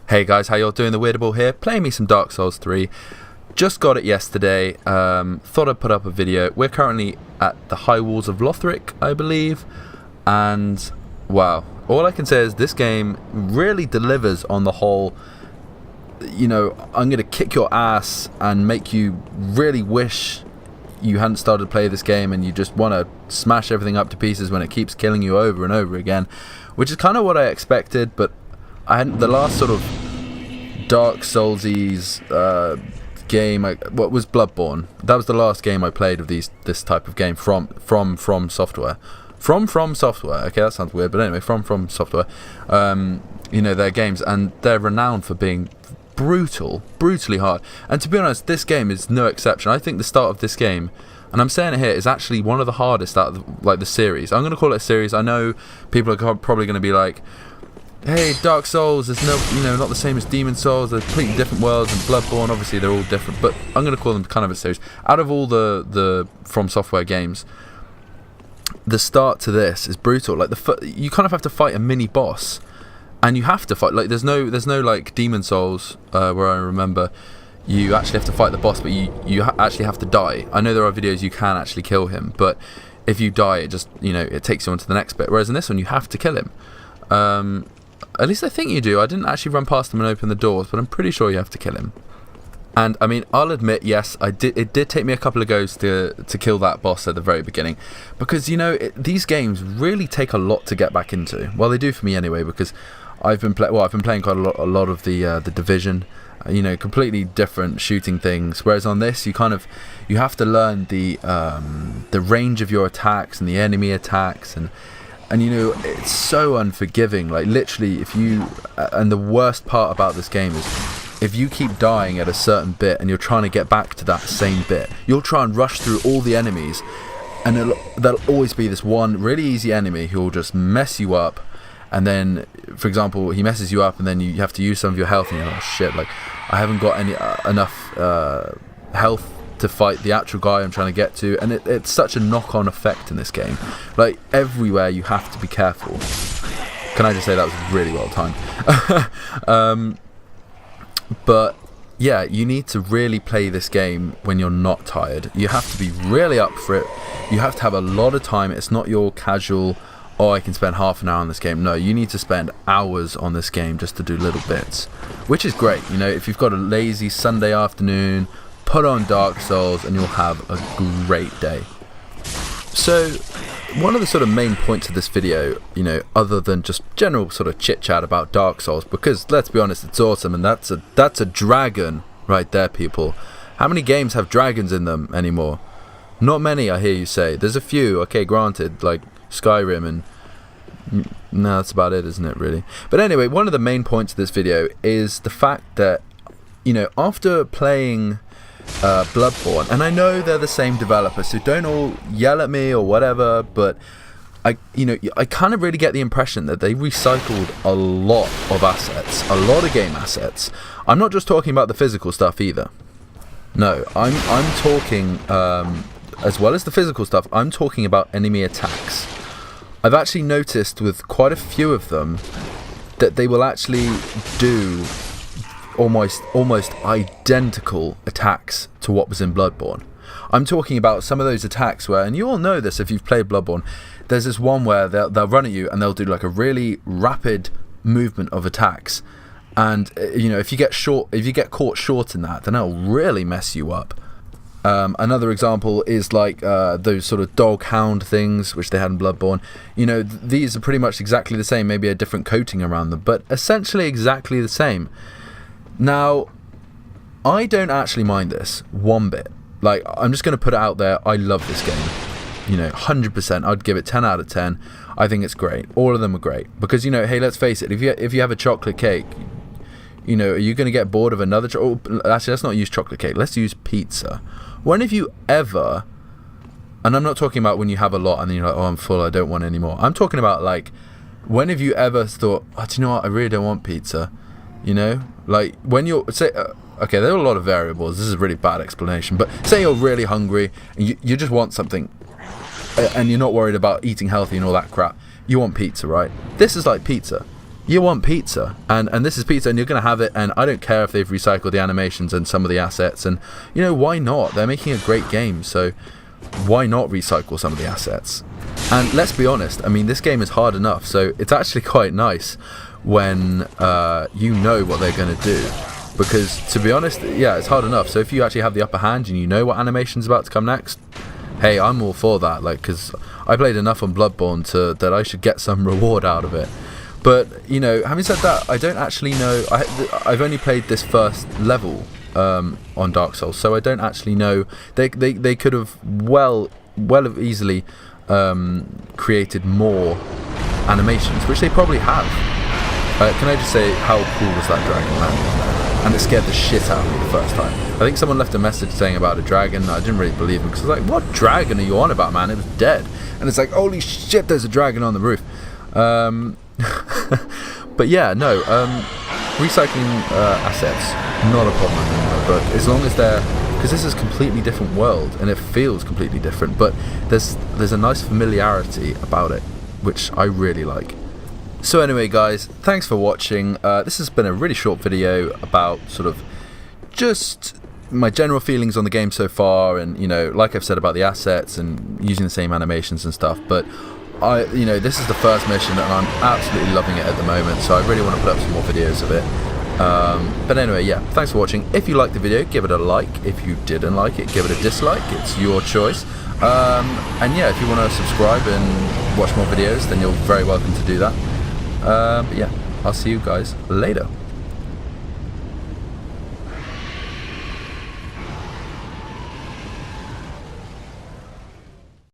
Hey guys, how y'all doing? The Weirdable here, playing me some Dark Souls 3. Just got it yesterday, thought I'd put up a video. We're currently at the High Walls of Lothric, I believe. And, wow, all I can say is this game really delivers on the whole, you know, I'm going to kick your ass and make you really wish you hadn't started to play this game and you just want to smash everything up to pieces when it keeps killing you over and over again. Which is kind of what I expected, but the last sort of Dark Soulsies game, what was Bloodborne? That was the last game I played of this type of game from Software. From Software. Okay, that sounds weird, but anyway, from Software. You know, their games, and they're renowned for being brutally hard. And to be honest, this game is no exception. I think the start of this game, and I'm saying it here, is actually one of the hardest out of the series. I'm going to call it a series. I know people are probably going to be like, hey, Dark Souls is not the same as Demon Souls. They're completely different worlds, and Bloodborne, obviously they're all different, but I'm going to call them kind of a series. Out of all the From Software games, the start to this is brutal. Like you kind of have to fight a mini boss, and you have to fight. Like there's no like Demon Souls where I remember you actually have to fight the boss, but you actually have to die. I know there are videos you can actually kill him, but if you die, it just it takes you on to the next bit. Whereas in this one, you have to kill him. At least I think you do. I didn't actually run past him and open the doors, but I'm pretty sure you have to kill him. And I mean, I'll admit, yes, it did take me a couple of goes to kill that boss at the very beginning, because these games really take a lot to get back into. Well, they do for me anyway, because I've been playing quite a lot of the Division, completely different shooting things. Whereas on this, you have to learn the range of your attacks and the enemy attacks, and it's so unforgiving. Like literally, and the worst part about this game is if you keep dying at a certain bit and you're trying to get back to that same bit, you'll try and rush through all the enemies, and there'll always be this one really easy enemy who will just mess you up. And then, for example, he messes you up, and then you have to use some of your health, and you're like, oh shit, like I haven't got enough health to fight the actual guy I'm trying to get to. And it's such a knock-on effect in this game. Like everywhere you have to be careful. Can I just say that was really well timed? But yeah, you need to really play this game when you're not tired. You have to be really up for it. You have to have a lot of time. It's not your casual, oh, I can spend half an hour on this game. No, you need to spend hours on this game just to do little bits, which is great. If you've got a lazy Sunday afternoon, put on Dark Souls and you'll have a great day. So, one of the sort of main points of this video, other than just general sort of chit-chat about Dark Souls, because let's be honest, it's awesome, and that's a dragon right there, people. How many games have dragons in them anymore? Not many, I hear you say. There's a few, okay, granted, like Skyrim, and no, that's about it, isn't it, really? But anyway, one of the main points of this video is the fact that, after playing Bloodborne, and I know they're the same developer, so don't all yell at me or whatever, but I kind of really get the impression that they recycled a lot of assets, a lot of game assets. I'm not just talking about the physical stuff either. No, I'm talking as well as the physical stuff. I'm talking about enemy attacks. I've actually noticed with quite a few of them that they will actually do almost identical attacks to what was in Bloodborne. I'm talking about some of those attacks where, and you all know this if you've played Bloodborne, there's this one where they'll run at you and they'll do like a really rapid movement of attacks, and if you get caught short in that, then it'll really mess you up. Another example is like those sort of dog hound things which they had in Bloodborne. These are pretty much exactly the same, maybe a different coating around them, but essentially exactly the same. Now, I don't actually mind this one bit. Like, I'm just going to put it out there. I love this game. 100%. I'd give it 10 out of 10. I think it's great. All of them are great. Because, hey, let's face it. If you have a chocolate cake, are you going to get bored of another actually, let's not use chocolate cake. Let's use pizza. When have you ever... And I'm not talking about when you have a lot and then you're like, oh, I'm full, I don't want any more. I'm talking about, like, when have you ever thought, oh, do you know what? I really don't want pizza. Like when you're okay, there are a lot of variables. This is a really bad explanation, but say you're really hungry and you just want something, and you're not worried about eating healthy and all that crap. You want pizza, right? This is like pizza. you want pizza, and this is pizza, and you're going to have it, and I don't care if they've recycled the animations and some of the assets, and you know, why not? They're making a great game, so why not recycle some of the assets? And let's be honest, I mean, this game is hard enough, so it's actually quite nice when you know what they're going to do, because to be honest, yeah, it's hard enough, so if you actually have the upper hand and you know what animation's about to come next, hey, I'm all for that, like, because I played enough on Bloodborne that I should get some reward out of it. But, you know, having said that, I don't actually know, I've only played this first level on Dark Souls, so I don't actually know, they could have well have easily created more animations, which they probably have. Can I just say, how cool was that dragon, man? And it scared the shit out of me the first time. I think someone left a message saying about a dragon. I didn't really believe him, because I was like, what dragon are you on about, man? It was dead. And it's like, holy shit, there's a dragon on the roof. But yeah, no, recycling assets, not a problem in my book, as long as they're, because this is a completely different world, and it feels completely different, but there's a nice familiarity about it, which I really like. So anyway, guys, thanks for watching. This has been a really short video about sort of just my general feelings on the game so far, and, you know, like I've said about the assets and using the same animations and stuff, but you know, this is the first mission and I'm absolutely loving it at the moment, so I really want to put up some more videos of it. But anyway, yeah, thanks for watching. If you liked the video, give it a like. If you didn't like it, give it a dislike. It's your choice. And yeah, if you want to subscribe and watch more videos, then you're very welcome to do that. But yeah, I'll see you guys later.